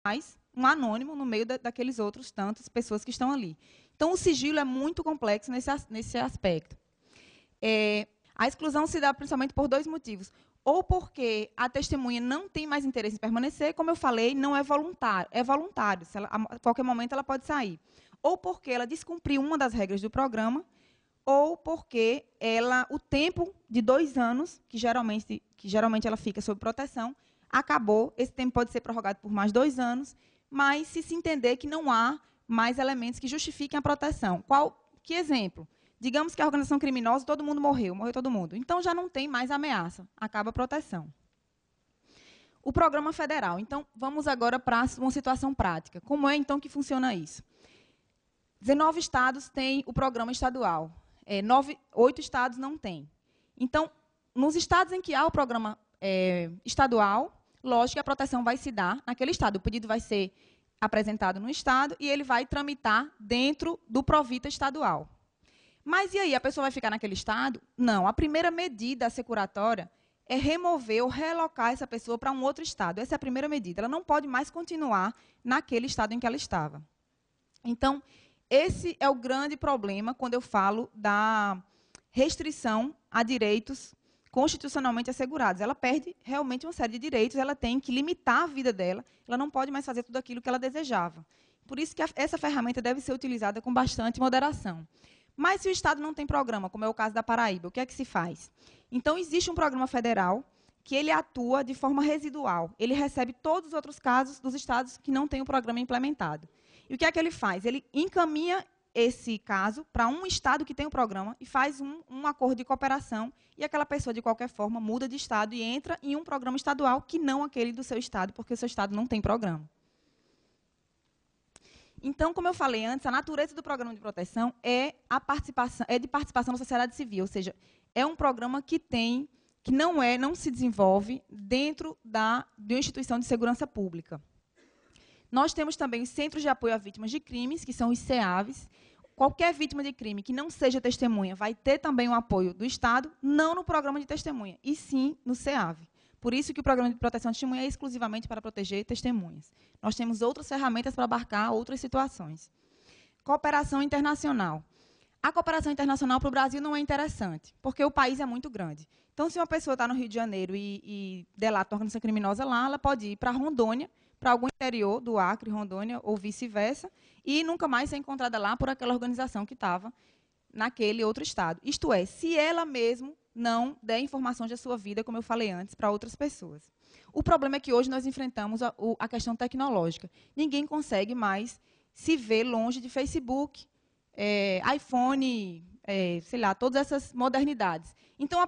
mais um anônimo no meio daqueles outros tantas pessoas que estão ali. Então, o sigilo é muito complexo nesse aspecto. A exclusão se dá principalmente por dois motivos. Ou porque a testemunha não tem mais interesse em permanecer, como eu falei, não é voluntário. É voluntário, a qualquer momento ela pode sair. Ou porque ela descumpriu uma das regras do programa, ou porque o tempo de 2 anos, que geralmente ela fica sob proteção, acabou. Esse tempo pode ser prorrogado por mais 2 anos, mas se entender que não há mais elementos que justifiquem a proteção. Que exemplo? Digamos que a organização criminosa, todo mundo morreu todo mundo. Então, já não tem mais ameaça, acaba a proteção. O programa federal. Então, vamos agora para uma situação prática. Como é, então, que funciona isso? 19 estados têm o programa estadual. 8 estados não têm. Então, nos estados em que há o programa estadual, lógico que a proteção vai se dar naquele estado. O pedido vai ser apresentado no estado e ele vai tramitar dentro do Provita estadual. Mas e aí, a pessoa vai ficar naquele estado? Não, a primeira medida assecuratória é remover ou realocar essa pessoa para um outro estado. Essa é a primeira medida. Ela não pode mais continuar naquele estado em que ela estava. Então, esse é o grande problema quando eu falo da restrição a direitos constitucionalmente assegurados. Ela perde realmente uma série de direitos, ela tem que limitar a vida dela, ela não pode mais fazer tudo aquilo que ela desejava. Por isso que essa ferramenta deve ser utilizada com bastante moderação. Mas se o Estado não tem programa, como é o caso da Paraíba, o que é que se faz? Então, existe um programa federal que ele atua de forma residual. Ele recebe todos os outros casos dos estados que não têm o programa implementado. E o que é que ele faz? Ele encaminha esse caso para um estado que tem o programa e faz um acordo de cooperação e aquela pessoa, de qualquer forma, muda de estado e entra em um programa estadual que não aquele do seu estado, porque o seu estado não tem programa. Então, como eu falei antes, a natureza do programa de proteção é de participação da sociedade civil, ou seja, é um programa que não se desenvolve dentro de uma instituição de segurança pública. Nós temos também os Centros de Apoio a Vítimas de Crimes, que são os CEAVs. Qualquer vítima de crime que não seja testemunha vai ter também o apoio do Estado, não no programa de testemunha, e sim no CEAV. Por isso que o programa de proteção de testemunha é exclusivamente para proteger testemunhas. Nós temos outras ferramentas para abarcar outras situações. Cooperação internacional. A cooperação internacional para o Brasil não é interessante, porque o país é muito grande. Então, se uma pessoa está no Rio de Janeiro e delata uma organização criminosa lá, ela pode ir para Rondônia, para algum interior do Acre, Rondônia, ou vice-versa, e nunca mais ser encontrada lá por aquela organização que estava naquele outro estado. Isto é, se ela mesmo não der informações da sua vida, como eu falei antes, para outras pessoas. O problema é que hoje nós enfrentamos a questão tecnológica. Ninguém consegue mais se ver longe de Facebook, iPhone, sei lá, todas essas modernidades. Então,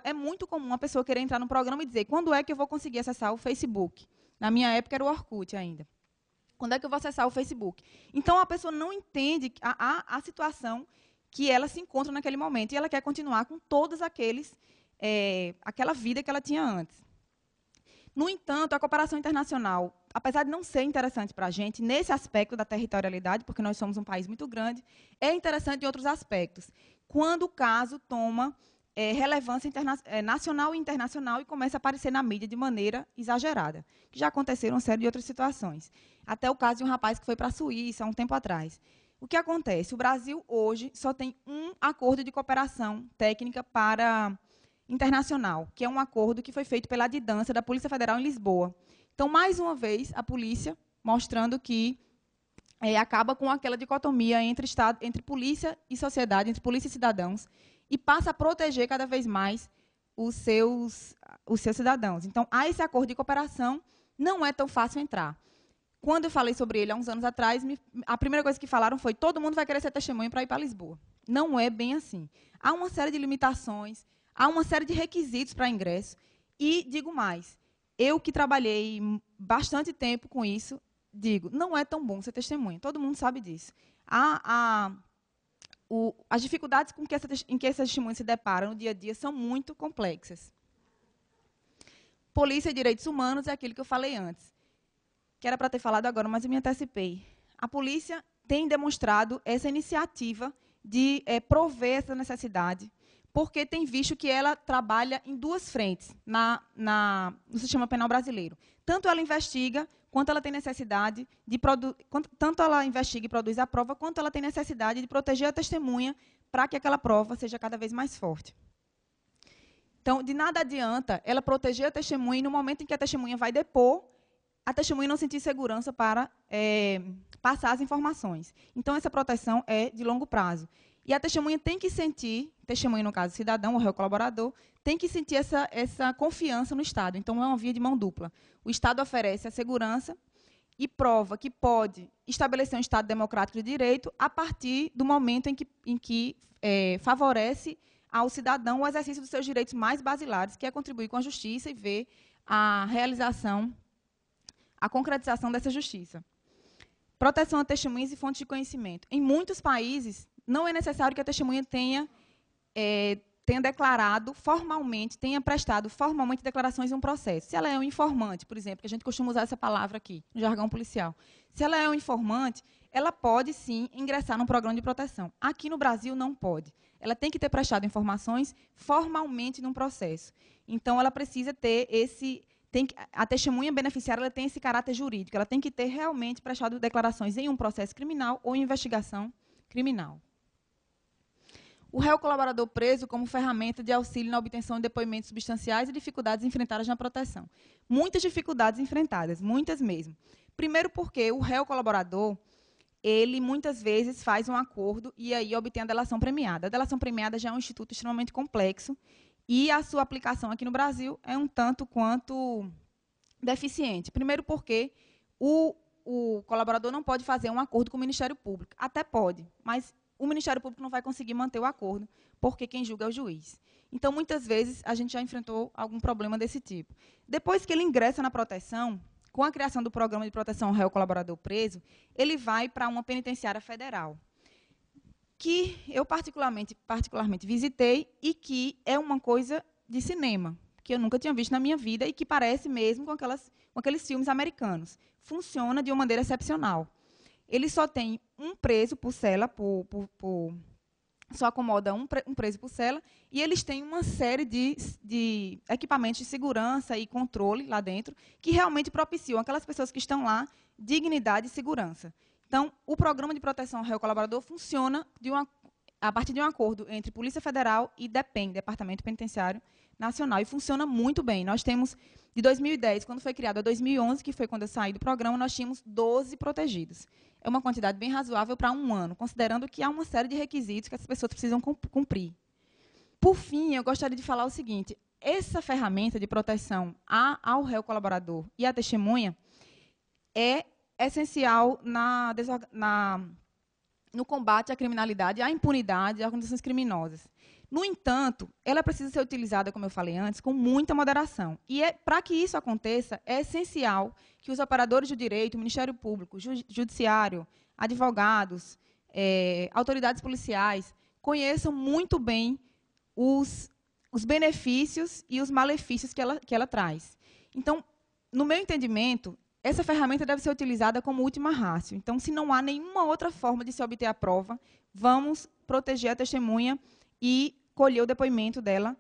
é muito comum a pessoa querer entrar no programa e dizer, quando é que eu vou conseguir acessar o Facebook? Na minha época era o Orkut ainda. Quando é que eu vou acessar o Facebook? Então, a pessoa não entende a situação que ela se encontra naquele momento e ela quer continuar com todos aquela vida que ela tinha antes. No entanto, a cooperação internacional, apesar de não ser interessante para a gente, nesse aspecto da territorialidade, porque nós somos um país muito grande, é interessante em outros aspectos. Quando o caso toma relevância nacional e internacional e começa a aparecer na mídia de maneira exagerada, que já aconteceram uma série de outras situações. Até o caso de um rapaz que foi para a Suíça há um tempo atrás. O que acontece? O Brasil, hoje, só tem um acordo de cooperação técnica internacional, que é um acordo que foi feito pela DIDANSA, da Polícia Federal em Lisboa. Então, mais uma vez, a polícia mostrando que acaba com aquela dicotomia entre polícia e sociedade, entre polícia e cidadãos, e passa a proteger cada vez mais os seus cidadãos. Então, há esse acordo de cooperação, não é tão fácil entrar. Quando eu falei sobre ele há uns anos atrás, a primeira coisa que falaram foi todo mundo vai querer ser testemunha para ir para Lisboa. Não é bem assim. Há uma série de limitações, há uma série de requisitos para ingresso. E, digo mais, eu que trabalhei bastante tempo com isso, digo, não é tão bom ser testemunha. Todo mundo sabe disso. As dificuldades em que essas testemunhas se deparam no dia a dia são muito complexas. Polícia e direitos humanos é aquilo que eu falei antes. Que era para ter falado agora, mas eu me antecipei. A polícia tem demonstrado essa iniciativa de prover essa necessidade, porque tem visto que ela trabalha em duas frentes no sistema penal brasileiro. Tanto ela investiga, quanto ela tem necessidade de tanto ela investiga e produz a prova, quanto ela tem necessidade de proteger a testemunha para que aquela prova seja cada vez mais forte. Então, de nada adianta ela proteger a testemunha e, no momento em que a testemunha vai depor, a testemunha não sentir segurança para passar as informações. Então, essa proteção é de longo prazo. E a testemunha tem que sentir, testemunha, no caso, cidadão ou réu colaborador, tem que sentir essa confiança no Estado. Então, é uma via de mão dupla. O Estado oferece a segurança e prova que pode estabelecer um Estado democrático de direito a partir do momento em que favorece ao cidadão o exercício dos seus direitos mais basilares, que é contribuir com a justiça e ver a realização, a concretização dessa justiça. Proteção a testemunhas e fontes de conhecimento. Em muitos países, não é necessário que a testemunha tenha declarado formalmente, tenha prestado formalmente declarações em um processo. Se ela é um informante, por exemplo, que a gente costuma usar essa palavra aqui, no jargão policial. Se ela é um informante, ela pode, sim, ingressar num programa de proteção. Aqui no Brasil, não pode. Ela tem que ter prestado informações formalmente num processo. Então, ela precisa ter a testemunha beneficiária ela tem esse caráter jurídico. Ela tem que ter realmente prestado declarações em um processo criminal ou em investigação criminal. O réu colaborador preso como ferramenta de auxílio na obtenção de depoimentos substanciais e dificuldades enfrentadas na proteção. Muitas dificuldades enfrentadas, muitas mesmo. Primeiro porque o réu colaborador, ele muitas vezes faz um acordo e aí obtém a delação premiada. A delação premiada já é um instituto extremamente complexo e a sua aplicação aqui no Brasil é um tanto quanto deficiente. Primeiro porque o colaborador não pode fazer um acordo com o Ministério Público. Até pode, mas o Ministério Público não vai conseguir manter o acordo, porque quem julga é o juiz. Então, muitas vezes, a gente já enfrentou algum problema desse tipo. Depois que ele ingressa na proteção, com a criação do Programa de Proteção ao Réu Colaborador Preso, ele vai para uma penitenciária federal, que eu particularmente visitei e que é uma coisa de cinema, que eu nunca tinha visto na minha vida e que parece mesmo com aqueles filmes americanos. Funciona de uma maneira excepcional. Ele só tem um preso por cela, só acomoda um preso por cela, e eles têm uma série de equipamentos de segurança e controle lá dentro, que realmente propiciam aquelas pessoas que estão lá dignidade e segurança. Então, o Programa de Proteção ao Réu Colaborador funciona a partir de um acordo entre Polícia Federal e DEPEN, Departamento Penitenciário Nacional, e funciona muito bem. Nós temos, de 2010, quando foi criado, a 2011, que foi quando eu saí do programa, nós tínhamos 12 protegidos. É uma quantidade bem razoável para um ano, considerando que há uma série de requisitos que as pessoas precisam cumprir. Por fim, eu gostaria de falar o seguinte, essa ferramenta de proteção ao réu colaborador e à testemunha é essencial no combate à criminalidade, à impunidade e às organizações criminosas. No entanto, ela precisa ser utilizada, como eu falei antes, com muita moderação. E para que isso aconteça, é essencial que os operadores do direito, o Ministério Público, Judiciário, advogados, autoridades policiais, conheçam muito bem os benefícios e os malefícios que ela traz. Então, no meu entendimento, essa ferramenta deve ser utilizada como última ratio. Então, se não há nenhuma outra forma de se obter a prova, vamos proteger a testemunha e colher o depoimento dela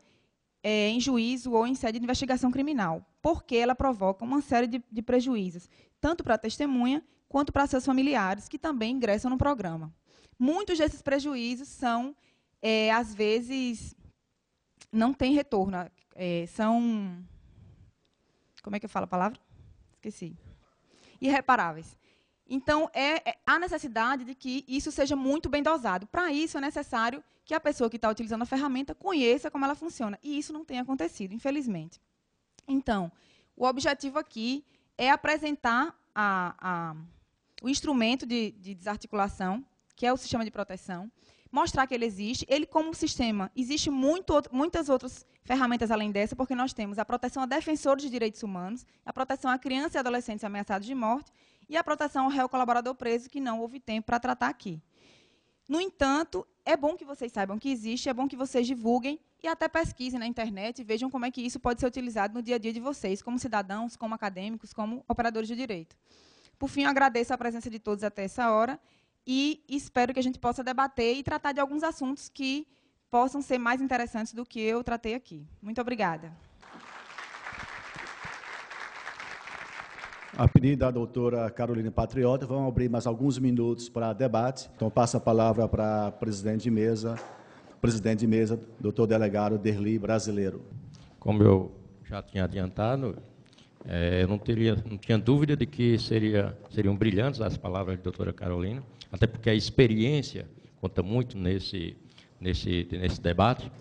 em juízo ou em sede de investigação criminal, porque ela provoca uma série de prejuízos, tanto para a testemunha quanto para seus familiares, que também ingressam no programa. Muitos desses prejuízos são, às vezes, não têm retorno. São... Como é que eu falo a palavra? Esqueci. Irreparáveis. Então, há necessidade de que isso seja muito bem dosado. Para isso, é necessário que a pessoa que está utilizando a ferramenta conheça como ela funciona. E isso não tem acontecido, infelizmente. Então, o objetivo aqui é apresentar o instrumento de desarticulação, que é o sistema de proteção, mostrar que ele existe. Ele, como sistema, existe muitas outras ferramentas além dessa, porque nós temos a proteção a defensores de direitos humanos, a proteção a crianças e adolescentes ameaçados de morte e a proteção ao réu colaborador preso, que não houve tempo para tratar aqui. No entanto, é bom que vocês saibam que existe, é bom que vocês divulguem e até pesquisem na internet e vejam como é que isso pode ser utilizado no dia a dia de vocês, como cidadãos, como acadêmicos, como operadores de direito. Por fim, eu agradeço a presença de todos até essa hora e espero que a gente possa debater e tratar de alguns assuntos que possam ser mais interessantes do que eu tratei aqui. Muito obrigada. A pedido da doutora Carolina Patriota, vamos abrir mais alguns minutos para debate. Então, passo a palavra para o presidente de mesa, doutor delegado Derli Brasileiro. Como eu já tinha adiantado, eu não tinha dúvida de que seriam brilhantes as palavras da doutora Carolina, até porque a experiência conta muito nesse debate.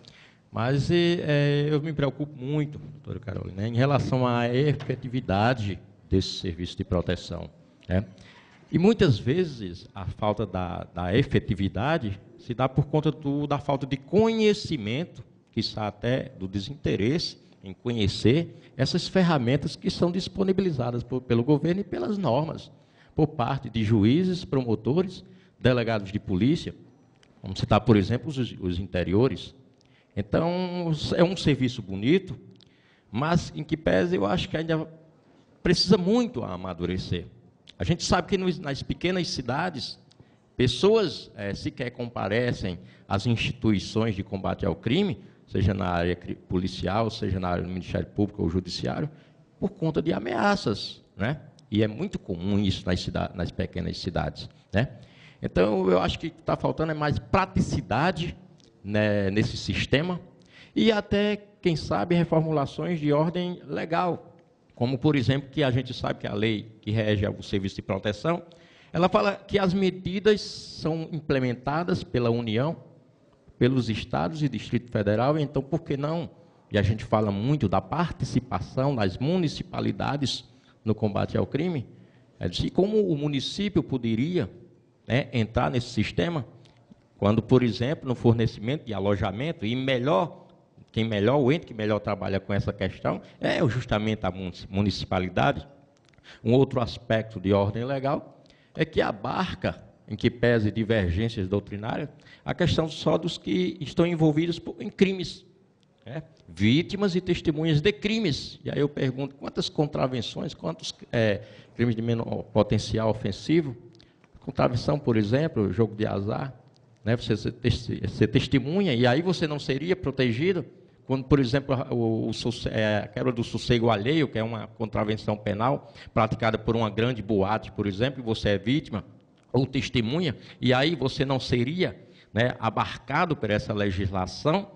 Mas eu me preocupo muito, doutora Carolina, em relação à efetividade desse serviço de proteção, né? E muitas vezes a falta da efetividade se dá por conta da falta de conhecimento, quiçá até do desinteresse em conhecer essas ferramentas que são disponibilizadas pelo governo e pelas normas, por parte de juízes, promotores, delegados de polícia. Vamos citar, por exemplo, os interiores. Então, é um serviço bonito, mas em que pese eu acho que ainda precisa muito amadurecer. A gente sabe que nas pequenas cidades, pessoas sequer comparecem às instituições de combate ao crime, seja na área policial, seja na área do Ministério Público ou Judiciário, por conta de ameaças, né? E é muito comum isso nas pequenas cidades, né? Então, eu acho que está faltando mais praticidade, né, nesse sistema, e até, quem sabe, reformulações de ordem legal, como, por exemplo, que a gente sabe que a lei que rege o serviço de proteção, ela fala que as medidas são implementadas pela União, pelos estados e Distrito Federal, então, por que não? E a gente fala muito da participação das municipalidades no combate ao crime, e como o município poderia, né, entrar nesse sistema, quando, por exemplo, no fornecimento de alojamento, e o ente que melhor trabalha com essa questão é justamente a municipalidade. Um outro aspecto de ordem legal é que abarca, em que pese divergências doutrinárias, a questão só dos que estão envolvidos em crimes, né? Vítimas e testemunhas de crimes. E aí eu pergunto, quantas contravenções, quantos crimes de menor potencial ofensivo? Contravenção, por exemplo, jogo de azar, né? Você ser testemunha, e aí você não seria protegido quando, por exemplo, a quebra do sossego alheio, que é uma contravenção penal praticada por uma grande boate, por exemplo, e você é vítima ou testemunha, e aí você não seria, né, abarcado por essa legislação,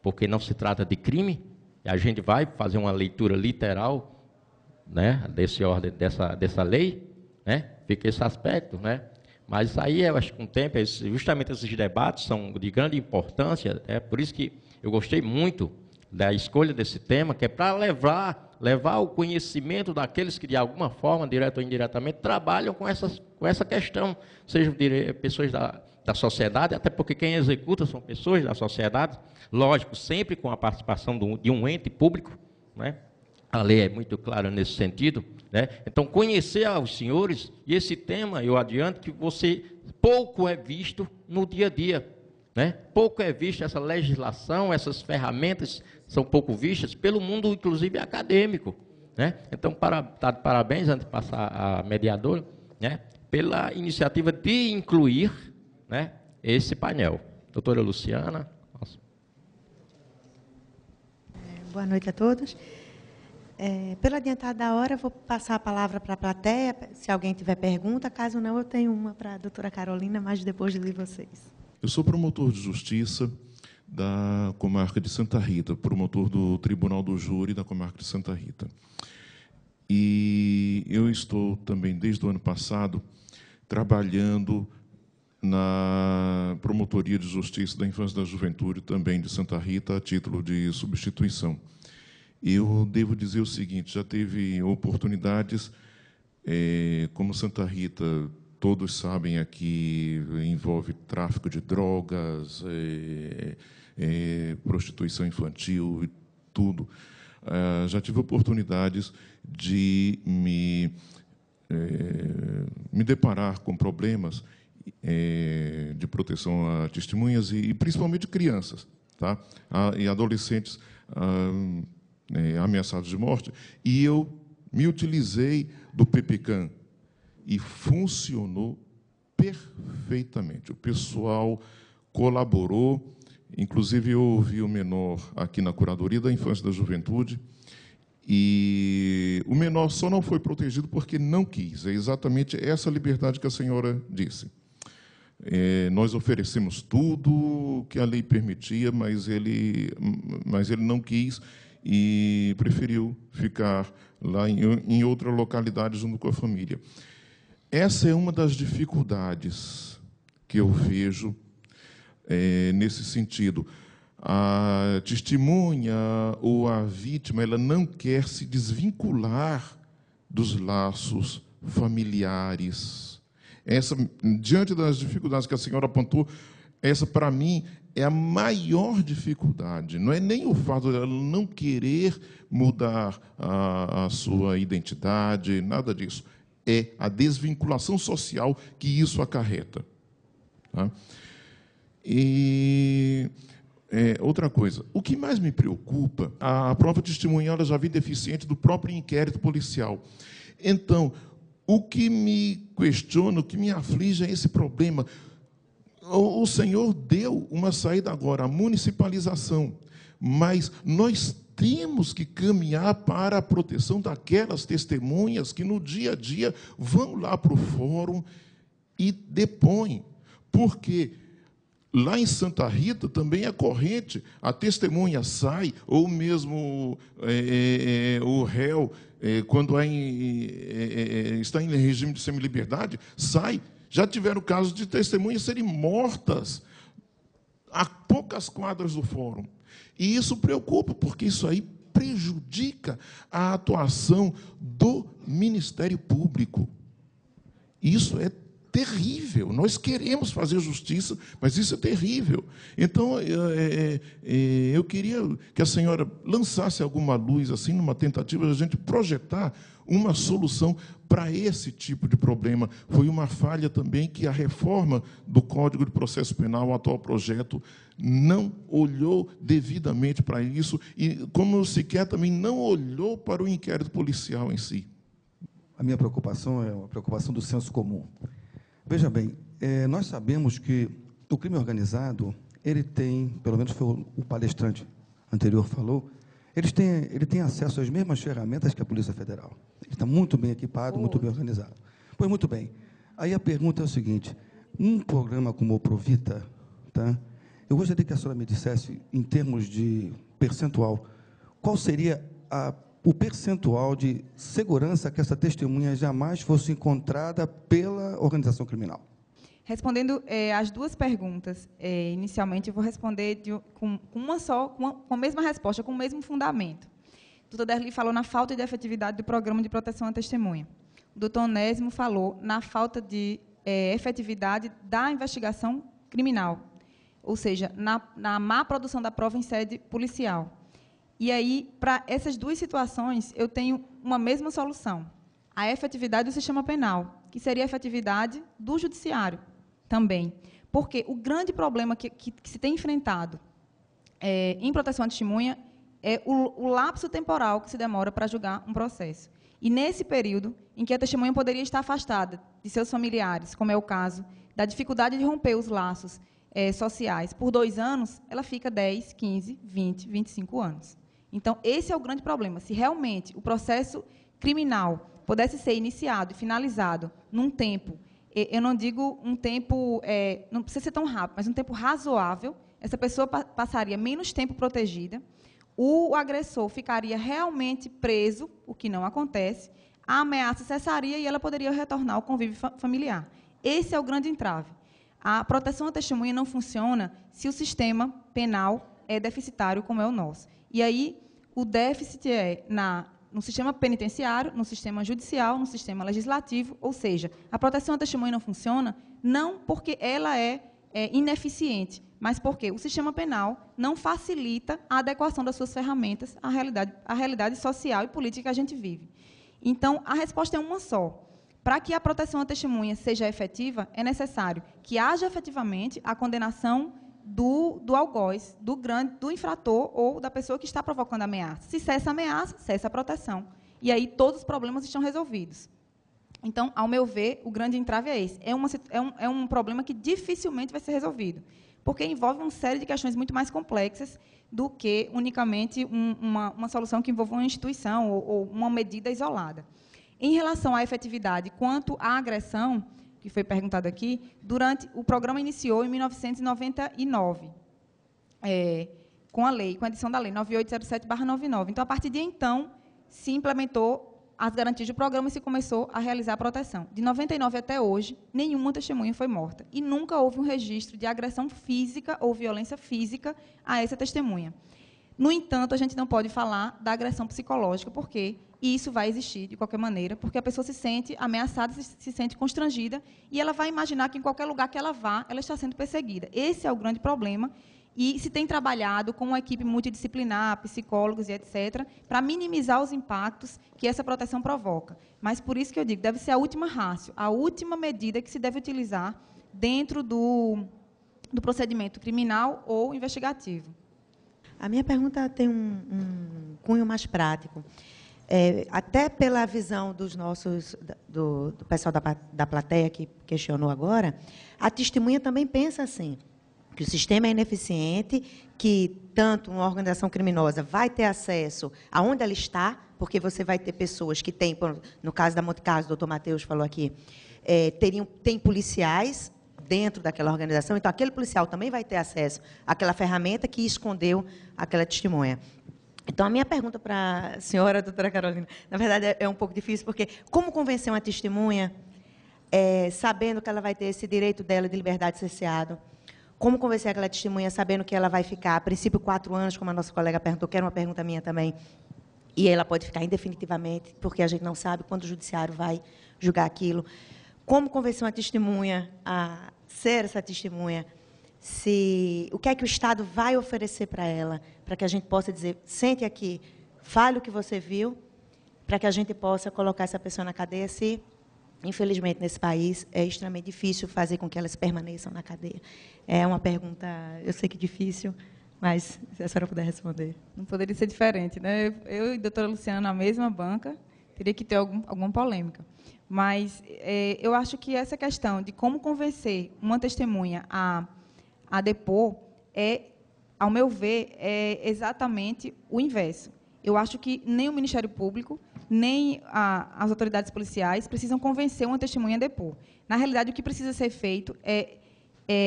porque não se trata de crime, e a gente vai fazer uma leitura literal, né, dessa lei, né, fica esse aspecto, né? Mas aí, eu acho que com o tempo, justamente esses debates são de grande importância, por isso que eu gostei muito da escolha desse tema, que é para levar o conhecimento daqueles que, de alguma forma, direto ou indiretamente, trabalham com essa questão, sejam pessoas da sociedade, até porque quem executa são pessoas da sociedade, lógico, sempre com a participação de um ente público, né? A lei é muito clara nesse sentido, né? Então, conhecer aos senhores, e esse tema, eu adianto, que pouco é visto no dia a dia, né? Pouco é visto essa legislação, essas ferramentas são pouco vistas pelo mundo, inclusive, acadêmico, né? Então, tá de parabéns, antes de passar a mediadora, né, pela iniciativa de incluir, né, esse painel. Doutora Luciana. Nossa. Boa noite a todos. Pelo adiantar da hora, vou passar a palavra para a plateia, se alguém tiver pergunta. Caso não, eu tenho uma para a doutora Carolina, mas depois de ler vocês. Eu sou promotor de justiça da comarca de Santa Rita, promotor do Tribunal do Júri da comarca de Santa Rita. E eu estou também, desde o ano passado, trabalhando na Promotoria de Justiça da Infância e da Juventude, também de Santa Rita, a título de substituição. Eu devo dizer o seguinte, já teve oportunidades, como Santa Rita, todos sabem aqui, envolve tráfico de drogas, prostituição infantil e tudo. Já tive oportunidades de me deparar com problemas de proteção a testemunhas e principalmente crianças, tá? E adolescentes ameaçados de morte, e eu me utilizei do PPCAM e funcionou perfeitamente. O pessoal colaborou, inclusive eu ouvi o menor aqui na Curadoria da Infância e da Juventude, E o menor só não foi protegido porque não quis. É exatamente essa liberdade que a senhora disse. Nós oferecemos tudo que a lei permitia, mas ele não quis e preferiu ficar lá em outra localidade junto com a família. Essa é uma das dificuldades que eu vejo nesse sentido. A testemunha ou a vítima, ela não quer se desvincular dos laços familiares. Diante das dificuldades que a senhora apontou, essa, para mim, é a maior dificuldade. Não é nem o fato de ela não querer mudar a sua identidade, nada disso. É a desvinculação social que isso acarreta. Tá? E outra coisa, o que mais me preocupa, a prova testemunhal ela já vem deficiente do próprio inquérito policial. Então, o que me questiona, o que me aflige é esse problema. O senhor deu uma saída agora, a municipalização, mas nós temos que caminhar para a proteção daquelas testemunhas que, no dia a dia, vão lá para o fórum e depõem. Porque lá em Santa Rita também é corrente, a testemunha sai, ou mesmo o réu, quando está em regime de semi-liberdade, sai. Já tiveram casos de testemunhas serem mortas a poucas quadras do fórum. E isso preocupa, porque isso aí prejudica a atuação do Ministério Público. Isso é terrível. Nós queremos fazer justiça, mas isso é terrível. Então, eu queria que a senhora lançasse alguma luz, assim, numa tentativa de a gente projetar uma solução para esse tipo de problema. Foi uma falha também que a reforma do Código de Processo Penal, o atual projeto, não olhou devidamente para isso e, como sequer, também não olhou para o inquérito policial em si. A minha preocupação é uma preocupação do senso comum. Veja bem, nós sabemos que o crime organizado, ele tem, pelo menos foi o palestrante anterior falou, ele tem acesso às mesmas ferramentas que a Polícia Federal. Ele está muito bem equipado, muito bem organizado. Pois, muito bem. Aí a pergunta é o seguinte, um programa como o Provita, tá? Eu gostaria que a senhora me dissesse, em termos de percentual, qual seria o percentual de segurança que essa testemunha jamais fosse encontrada pela organização criminal? Respondendo as duas perguntas, inicialmente eu vou responder com uma só, com a mesma resposta, com o mesmo fundamento. O doutor Derli falou na falta de efetividade do programa de proteção à testemunha. O doutor Onésimo falou na falta de efetividade da investigação criminal, ou seja, na má produção da prova em sede policial. E aí, para essas duas situações, eu tenho uma mesma solução. A efetividade do sistema penal, que seria a efetividade do judiciário também. Porque o grande problema que se tem enfrentado em proteção à testemunha é o lapso temporal que se demora para julgar um processo. E, nesse período em que a testemunha poderia estar afastada de seus familiares, como é o caso da dificuldade de romper os laços sociais, por 2 anos, ela fica 10, 15, 20, 25 anos. Então, esse é o grande problema. Se realmente o processo criminal pudesse ser iniciado e finalizado num tempo, eu não digo um tempo, não precisa ser tão rápido, mas um tempo razoável, essa pessoa passaria menos tempo protegida, o agressor ficaria realmente preso, o que não acontece, a ameaça cessaria e ela poderia retornar ao convívio familiar. Esse é o grande entrave. A proteção à testemunha não funciona se o sistema penal é deficitário, como é o nosso. E aí, o déficit é no sistema penitenciário, no sistema judicial, no sistema legislativo, ou seja, a proteção à testemunha não funciona não porque ela é ineficiente, mas porque o sistema penal não facilita a adequação das suas ferramentas à realidade social e política que a gente vive. Então, a resposta é uma só. Para que a proteção à testemunha seja efetiva, é necessário que haja efetivamente a condenação do algoz, do infrator ou da pessoa que está provocando a ameaça. Se cessa a ameaça, cessa a proteção. E aí todos os problemas estão resolvidos. Então, ao meu ver, o grande entrave é esse. É um problema que dificilmente vai ser resolvido. porque envolve uma série de questões muito mais complexas do que unicamente uma solução que envolva uma instituição ou uma medida isolada. Em relação à efetividade quanto à agressão, que foi perguntado aqui, o programa iniciou em 1999, com a edição da lei 9807/99. Então, a partir de então, se implementou as garantias do programa e se começou a realizar a proteção. De 99 até hoje, nenhuma testemunha foi morta. E nunca houve um registro de agressão física ou violência física a essa testemunha. No entanto, a gente não pode falar da agressão psicológica, porque isso vai existir de qualquer maneira, porque a pessoa se sente ameaçada, se sente constrangida, e ela vai imaginar que em qualquer lugar que ela vá, ela está sendo perseguida. Esse é o grande problema. E se tem trabalhado com uma equipe multidisciplinar, psicólogos e etc., para minimizar os impactos que essa proteção provoca. Mas, por isso que eu digo, deve ser a última ratio, a última medida que se deve utilizar dentro do procedimento criminal ou investigativo. A minha pergunta tem um cunho mais prático. Até pela visão do pessoal da plateia que questionou agora, a testemunha também pensa assim, que o sistema é ineficiente, que tanto uma organização criminosa vai ter acesso aonde ela está, porque você vai ter pessoas que têm, no caso da Monte Carlo, o doutor Matheus falou aqui, tem policiais dentro daquela organização, então aquele policial também vai ter acesso àquela ferramenta que escondeu aquela testemunha. Então, a minha pergunta para a senhora, doutora Carolina, na verdade é um pouco difícil, porque como convencer uma testemunha, sabendo que ela vai ter esse direito dela de liberdade cerceado? Como convencer aquela testemunha sabendo que ela vai ficar, a princípio, 4 anos, como a nossa colega perguntou, que era uma pergunta minha também, e ela pode ficar indefinitivamente, porque a gente não sabe quando o judiciário vai julgar aquilo. Como convencer uma testemunha a ser essa testemunha? O que é que o Estado vai oferecer para ela, para que a gente possa dizer, sente aqui, fale o que você viu, para que a gente possa colocar essa pessoa na cadeia, se, infelizmente, nesse país, é extremamente difícil fazer com que elas permaneçam na cadeia. É uma pergunta, eu sei que difícil, mas se a senhora puder responder. Não poderia ser diferente, né? Eu e a doutora Luciana na mesma banca, teria que ter alguma polêmica. Mas eu acho que essa questão de como convencer uma testemunha a depor ao meu ver, é exatamente o inverso. Eu acho que nem o Ministério Público, nem as autoridades policiais precisam convencer uma testemunha a depor. Na realidade, o que precisa ser feito é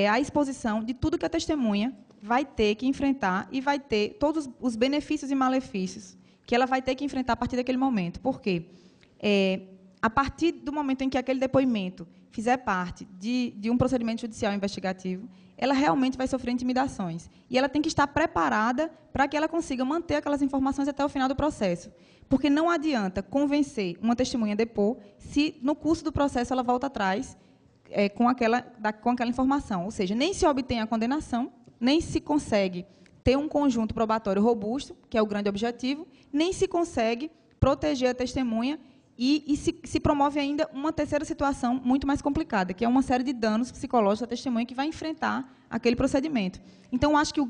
a exposição de tudo que a testemunha vai ter que enfrentar e vai ter todos os benefícios e malefícios que ela vai ter que enfrentar a partir daquele momento. Por quê? A partir do momento em que aquele depoimento fizer parte de um procedimento judicial investigativo, ela realmente vai sofrer intimidações. E ela tem que estar preparada para que ela consiga manter aquelas informações até o final do processo. Porque não adianta convencer uma testemunha a depor se, no curso do processo, ela volta atrás com aquela informação. Ou seja, nem se obtém a condenação, nem se consegue ter um conjunto probatório robusto, que é o grande objetivo, nem se consegue proteger a testemunha e se promove ainda uma terceira situação muito mais complicada, que é uma série de danos psicológicos à testemunha que vai enfrentar aquele procedimento. Então, acho que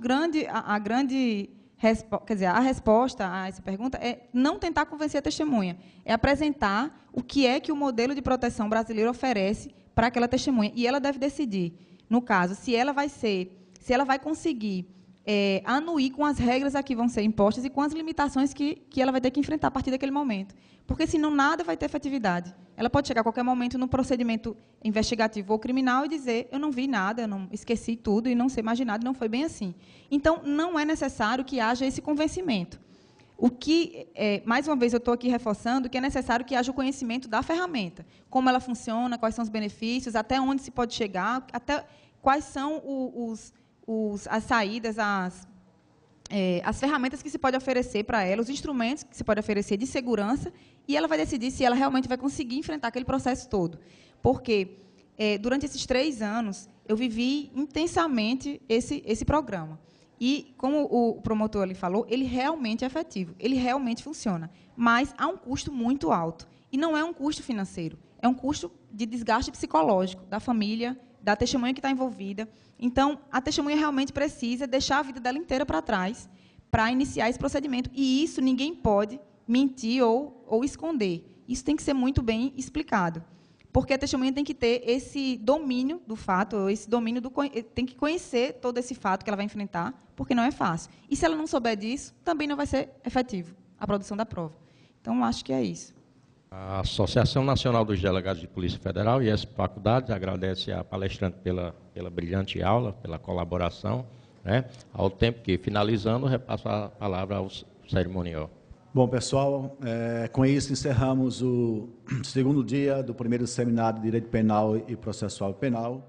a resposta a essa pergunta é não tentar convencer a testemunha, é apresentar o que é que o modelo de proteção brasileiro oferece para aquela testemunha. E ela deve decidir, no caso, se ela vai conseguir anuir com as regras a que vão ser impostas e com as limitações que ela vai ter que enfrentar a partir daquele momento. Porque, senão, nada vai ter efetividade. Ela pode chegar a qualquer momento no procedimento investigativo ou criminal e dizer, eu não vi nada, eu não esqueci tudo e não sei mais de nada, não foi bem assim. Então, não é necessário que haja esse convencimento. Mais uma vez, eu estou aqui reforçando que é necessário que haja o conhecimento da ferramenta, como ela funciona, quais são os benefícios, até onde se pode chegar, até quais são as saídas, as ferramentas que se pode oferecer para ela, os instrumentos que se pode oferecer de segurança, e ela vai decidir se ela realmente vai conseguir enfrentar aquele processo todo. Porque, durante esses 3 anos, eu vivi intensamente esse programa. E, como o promotor ali falou, ele realmente é efetivo, ele realmente funciona. Mas há um custo muito alto. E não é um custo financeiro, é um custo de desgaste psicológico da família, da testemunha que está envolvida. Então, a testemunha realmente precisa deixar a vida dela inteira para trás para iniciar esse procedimento. E isso ninguém pode mentir ou esconder. Isso tem que ser muito bem explicado. Porque a testemunha tem que ter esse domínio do fato, tem que conhecer todo esse fato que ela vai enfrentar, porque não é fácil. E se ela não souber disso, também não vai ser efetivo a produção da prova. Então, acho que é isso. A Associação Nacional dos Delegados de Polícia Federal e as faculdades agradece à palestrante pela brilhante aula, pela colaboração, né? Ao tempo que, finalizando, repasso a palavra ao cerimonial. Bom, pessoal, com isso encerramos o segundo dia do primeiro seminário de Direito Penal e Processual Penal.